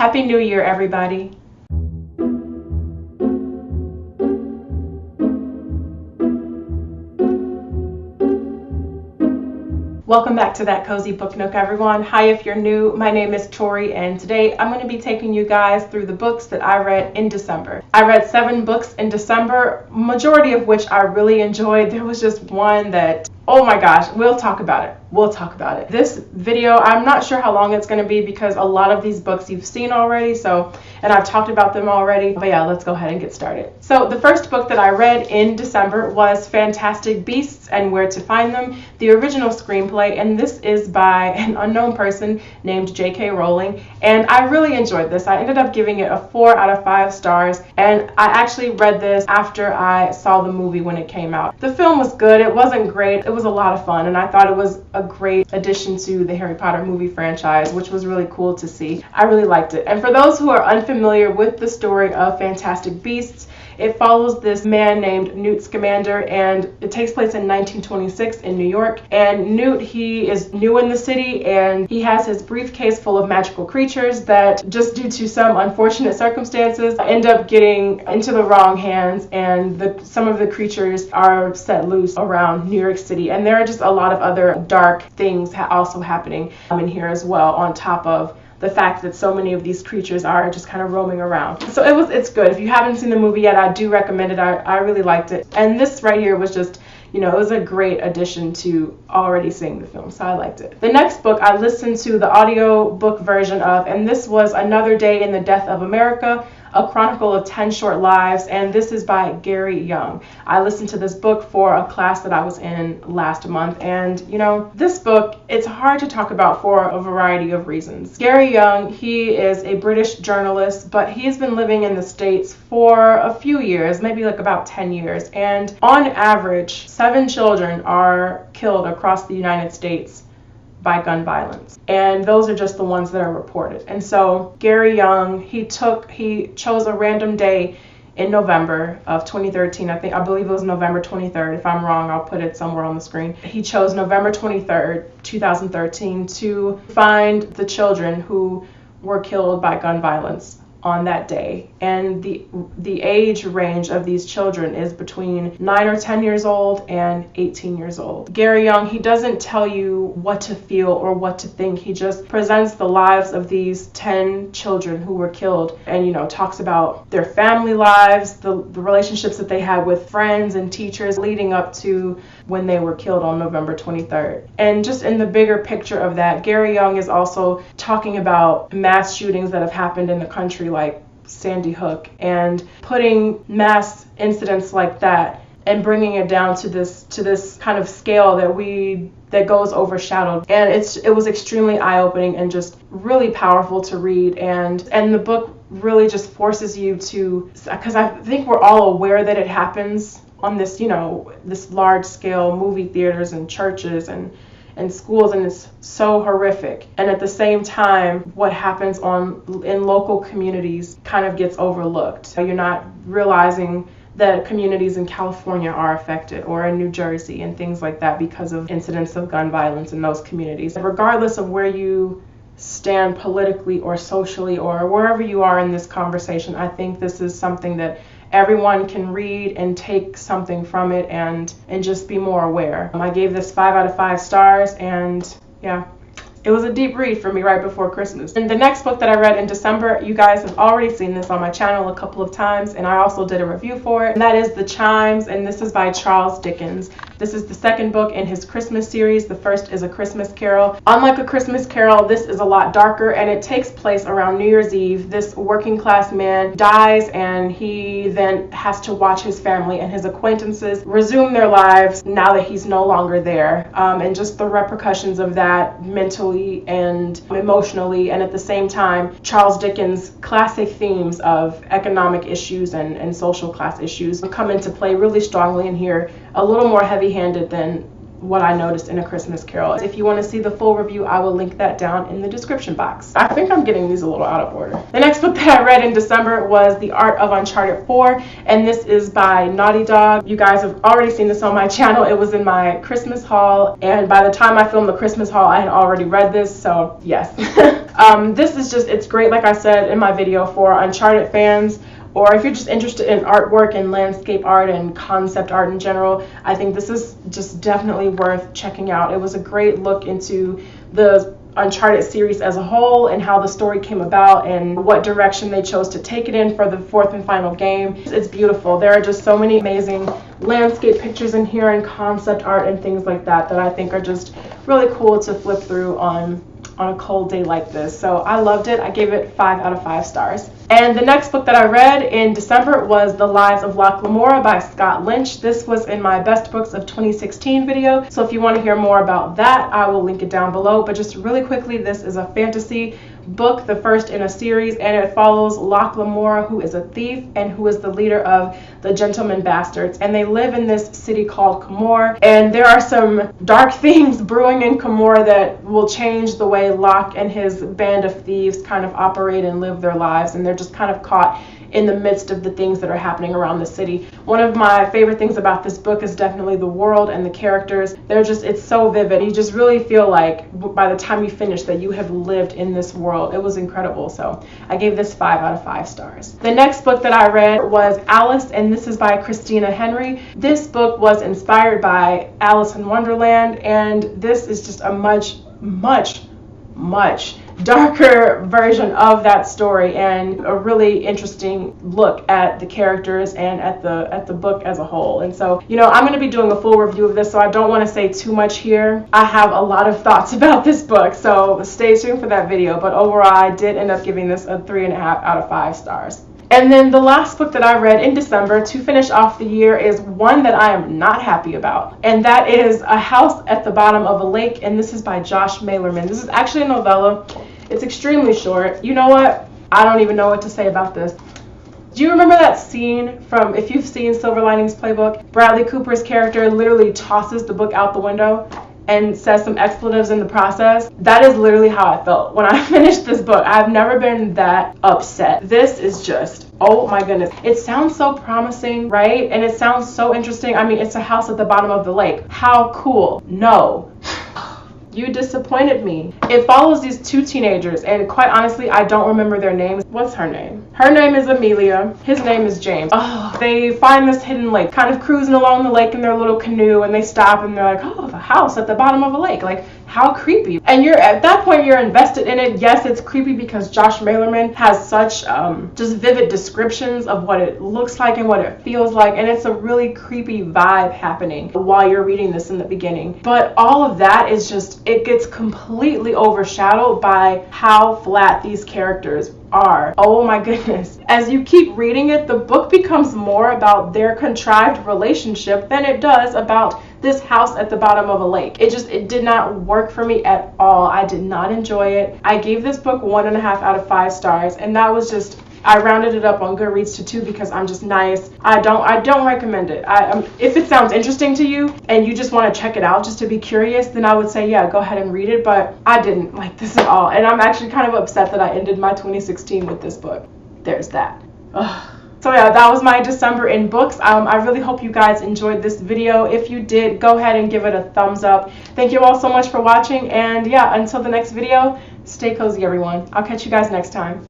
Happy New Year, everybody. Welcome back to That Cozy Book Nook, everyone. Hi, if you're new, my name is Tori, and today I'm going to be taking you guys through the books that I read in December. I read 7 books in December, majority of which I really enjoyed. There was just one that, oh my gosh, we'll talk about it. This video, I'm not sure how long it's going to be because a lot of these books you've seen already, and I've talked about them already. But yeah, let's go ahead and get started. So the first book that I read in December was Fantastic Beasts and Where to Find Them, the original screenplay, and this is by an unknown person named J.K. Rowling, and I really enjoyed this. I ended up giving it a 4 out of 5 stars, and I actually read this after I saw the movie when it came out. The film was good. It wasn't great. It was a lot of fun, and I thought it was a great addition to the Harry Potter movie franchise, which was really cool to see. I really liked it. And for those who are unfamiliar with the story of Fantastic Beasts, it follows this man named Newt Scamander, and it takes place in 1926 in New York. And Newt, he is new in the city, and he has his briefcase full of magical creatures that, just due to some unfortunate circumstances, end up getting into the wrong hands, and some of the creatures are set loose around New York City. And there are just a lot of other dark things also happening in here as well, on top of the fact that so many of these creatures are just kind of roaming around. So it's good. If you haven't seen the movie yet, I do recommend it. I really liked it. And this right here was just, it was a great addition to already seeing the film, so I liked it. The next book I listened to the audio book version of, and this was Another Day in the Death of America, A Chronicle of 10 Short Lives, and this is by Gary Young. I listened to this book for a class that I was in last month, and this book, it's hard to talk about for a variety of reasons. Gary Young, he is a British journalist, but he's been living in the States for a few years, maybe like about 10 years, and on average, 7 children are killed across the United States by gun violence, and those are just the ones that are reported. And so Gary Young, he chose a random day in November of 2013. I believe it was November 23rd. If I'm wrong, I'll put it somewhere on the screen. He chose November 23rd, 2013 to find the children who were killed by gun violence on that day. And the age range of these children is between 9 or 10 years old and 18 years old. Gary Young, he doesn't tell you what to feel or what to think. He just presents the lives of these 10 children who were killed, and talks about their family lives, the relationships that they had with friends and teachers leading up to when they were killed on November 23rd. And just in the bigger picture of that, Gary Young is also talking about mass shootings that have happened in the country, like Sandy Hook, and putting mass incidents like that and bringing it down to this kind of scale that goes overshadowed. And it was extremely eye-opening and just really powerful to read, and the book really just forces you to, because I think we're all aware that it happens on this this large scale, movie theaters and churches and schools, and it's so horrific. And at the same time, what happens in local communities kind of gets overlooked. So you're not realizing that communities in California are affected, or in New Jersey and things like that, because of incidents of gun violence in those communities. Regardless of where you stand politically or socially or wherever you are in this conversation, I think this is something that everyone can read and take something from it and just be more aware. I gave this 5 out of 5 stars, and yeah, it was a deep read for me right before Christmas. And the next book that I read in December, you guys have already seen this on my channel a couple of times, and I also did a review for it, and that is The Chimes, and this is by Charles Dickens. This is the second book in his Christmas series. The first is A Christmas Carol. Unlike A Christmas Carol, this is a lot darker, and it takes place around New Year's Eve. This working class man dies, and he then has to watch his family and his acquaintances resume their lives now that he's no longer there, and just the repercussions of that mentally and emotionally. And at the same time, Charles Dickens' classic themes of economic issues and social class issues come into play really strongly in here, a little more heavy-handed than what I noticed in A Christmas Carol. If you want to see the full review, I will link that down in the description box. I think I'm getting these a little out of order. The next book that I read in December was The Art of Uncharted 4, and this is by Naughty Dog. You guys have already seen this on my channel. It was in my Christmas haul, and by the time I filmed the Christmas haul, I had already read this, so yes. This is just, it's great, like I said in my video, for Uncharted fans, or if you're just interested in artwork and landscape art and concept art in general. I think this is just definitely worth checking out. It was a great look into the Uncharted series as a whole and how the story came about and what direction they chose to take it in for the fourth and final game. It's beautiful. There are just so many amazing landscape pictures in here and concept art and things like that that I think are just really cool to flip through on a cold day like this. So I loved it. I gave it 5 out of 5 stars. And the next book that I read in December was The Lives of Locke Lamora by Scott Lynch. This was in my Best Books of 2016 video. So if you want to hear more about that, I will link it down below. But just really quickly, this is a fantasy book, the first in a series, and it follows Locke Lamora, who is a thief and who is the leader of the Gentlemen Bastards, and they live in this city called Camorr, and there are some dark things brewing in Camorr that will change the way Locke and his band of thieves kind of operate and live their lives, and they're just kind of caught in the midst of the things that are happening around the city. One of my favorite things about this book is definitely the world and the characters. They're just, it's so vivid. You just really feel like by the time you finish that you have lived in this world. It was incredible. So I gave this 5 out of 5 stars. The next book that I read was Alice, and this is by Christina Henry. This book was inspired by Alice in Wonderland, and this is just a much darker version of that story and a really interesting look at the characters and at the book as a whole. And so, you know, I'm going to be doing a full review of this, so I don't want to say too much here. I have a lot of thoughts about this book, so stay tuned for that video. But overall, I did end up giving this a 3.5 out of 5 stars. And then the last book that I read in December to finish off the year is one that I am not happy about, and that is A House at the Bottom of a Lake, and this is by Josh Malerman. This is actually a novella. It's extremely short. You know what? I don't even know what to say about this. Do you remember that scene from, if you've seen Silver Linings Playbook, Bradley Cooper's character literally tosses the book out the window and says some expletives in the process? That is literally how I felt when I finished this book. I've never been that upset. This is just, oh my goodness. It sounds so promising, right? And it sounds so interesting. I mean, it's a house at the bottom of the lake. How cool. No. You disappointed me. It follows these two teenagers, and quite honestly, I don't remember their names. What's her name? Her name is Amelia. His name is James. Oh, they find this hidden lake, kind of cruising along the lake in their little canoe, and they stop and they're like, oh, the house at the bottom of a lake. Like, how creepy. And you're at that point, you're invested in it. Yes, it's creepy because Josh Malerman has such just vivid descriptions of what it looks like and what it feels like, and it's a really creepy vibe happening while you're reading this in the beginning. But all of that is just, it gets completely overshadowed by how flat these characters are. Oh my goodness. As you keep reading it, the book becomes more about their contrived relationship than it does about this house at the bottom of a lake. It did not work for me at all. I did not enjoy it. I gave this book 1.5 out of 5 stars, and that was just, I rounded it up on Goodreads to 2 because I'm just nice. I don't recommend it. If it sounds interesting to you and you just want to check it out just to be curious, then I would say, yeah, go ahead and read it. But I didn't like this at all, and I'm actually kind of upset that I ended my 2016 with this book. There's that. Ugh. So yeah, that was my December in books. I really hope you guys enjoyed this video. If you did, go ahead and give it a thumbs up. Thank you all so much for watching, and yeah, until the next video, stay cozy everyone. I'll catch you guys next time.